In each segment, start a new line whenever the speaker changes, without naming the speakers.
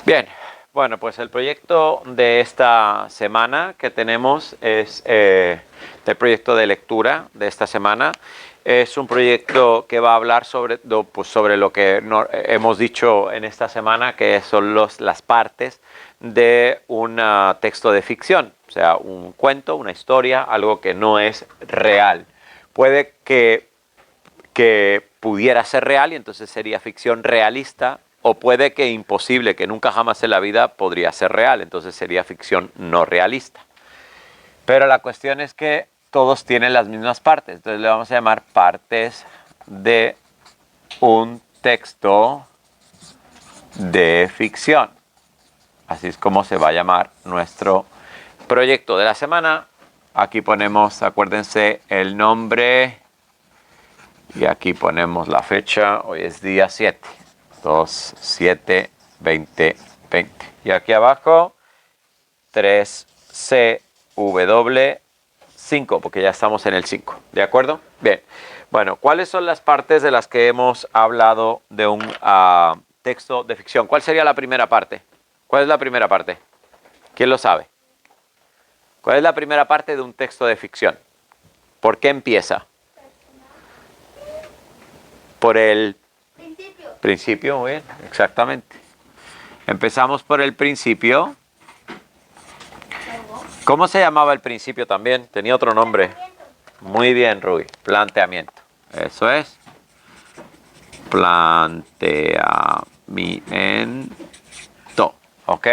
Bien, bueno, pues el proyecto de esta semana que tenemos es el proyecto de lectura de esta semana. Es un proyecto que va a hablar sobre lo que hemos dicho en esta semana, que son las partes de un texto de ficción, o sea, un cuento, una historia, algo que no es real. Puede que pudiera ser real y entonces sería ficción realista, o puede que imposible, que nunca jamás en la vida podría ser real, entonces sería ficción no realista. Pero la cuestión es que todos tienen las mismas partes, entonces le vamos a llamar partes de un texto de ficción. Así es como se va a llamar nuestro proyecto de la semana. Aquí ponemos, acuérdense, el nombre y aquí ponemos la fecha. Hoy es día 7, 2/7/2020. Y aquí abajo 3CW5, porque ya estamos en el 5. ¿De acuerdo? Bien. Bueno, ¿cuáles son las partes de las que hemos hablado de un texto de ficción? ¿Cuál sería la primera parte? ¿Cuál es la primera parte? ¿Quién lo sabe? ¿Cuál es la primera parte de un texto de ficción? ¿Por qué empieza? Por el principio, muy bien, exactamente. Empezamos por el principio. ¿Cómo se llamaba el principio también? Tenía otro nombre. Muy bien, Rui. Planteamiento. Eso es. Planteamiento. ¿Ok?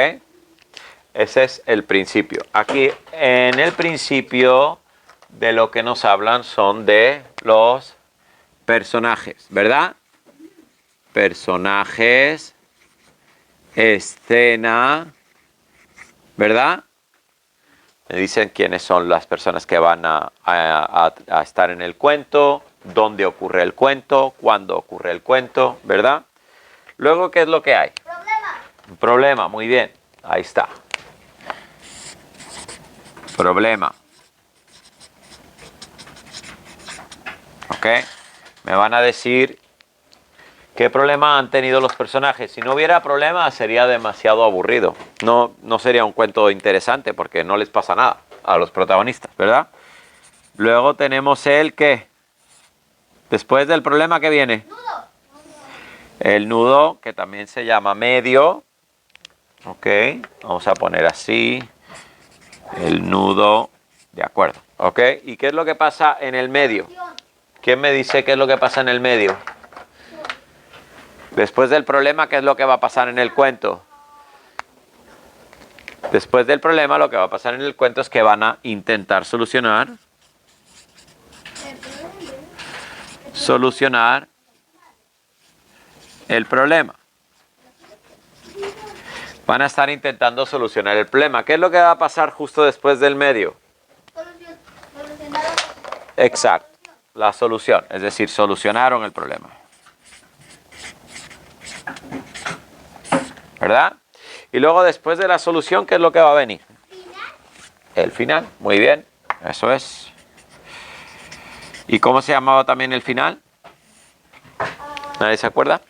Ese es el principio. Aquí, en el principio, de lo que nos hablan son de los personajes, ¿verdad? Personajes, escena, ¿verdad? Me dicen quiénes son las personas que van a estar en el cuento, dónde ocurre el cuento, cuándo ocurre el cuento, ¿verdad? Luego, ¿qué es lo que hay?
Problema.
Un problema, muy bien. Ahí está. Problema. ¿Ok? Me van a decir qué problema han tenido los personajes. Si no hubiera problema, sería demasiado aburrido. No sería un cuento interesante porque no les pasa nada a los protagonistas, ¿verdad? Luego tenemos el ¿qué? Después del problema, ¿qué viene?
Nudo.
El nudo, que también se llama medio. Ok, vamos a poner así. El nudo, de acuerdo. Ok, ¿y qué es lo que pasa en el medio? ¿Quién me dice qué es lo que pasa en el medio? Después del problema, ¿qué es lo que va a pasar en el cuento? Después del problema, lo que va a pasar en el cuento es que van a intentar solucionar el problema. Van a estar intentando solucionar el problema. ¿Qué es lo que va a pasar justo después del medio? Exacto, la solución, es decir, solucionaron el problema. ¿Verdad? Y luego después de la solución, ¿qué es lo que va a venir? El final, muy bien, eso es. ¿Y cómo se llamaba también el final? ¿Nadie se acuerda?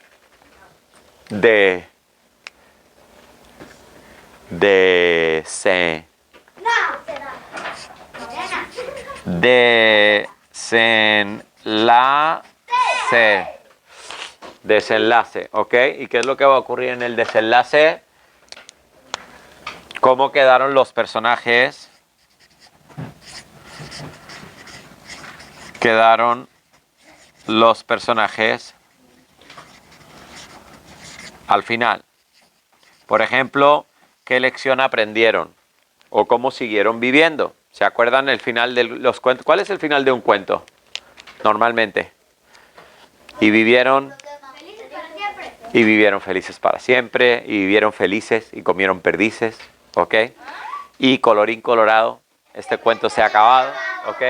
Desenlace, ¿ok? ¿Y qué es lo que va a ocurrir en el desenlace? ¿Cómo quedaron los personajes? Quedaron los personajes al final. Por ejemplo, ¿qué lección aprendieron? ¿O cómo siguieron viviendo? ¿Se acuerdan el final de los cuentos? ¿Cuál es el final de un cuento? Normalmente. Y vivieron felices para siempre. Y vivieron felices y comieron perdices. ¿Ok? Y colorín colorado, este cuento se ha acabado. ¿Ok?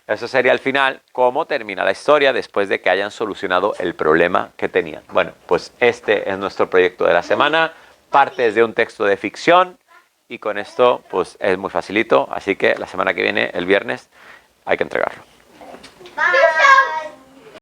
Eso sería el final. ¿Cómo termina la historia después de que hayan solucionado el problema que tenían? Bueno, pues este es nuestro proyecto de la semana. Partes de un texto de ficción. Y con esto, pues es muy facilito. Así que la semana que viene, el viernes, hay que entregarlo.
Bye.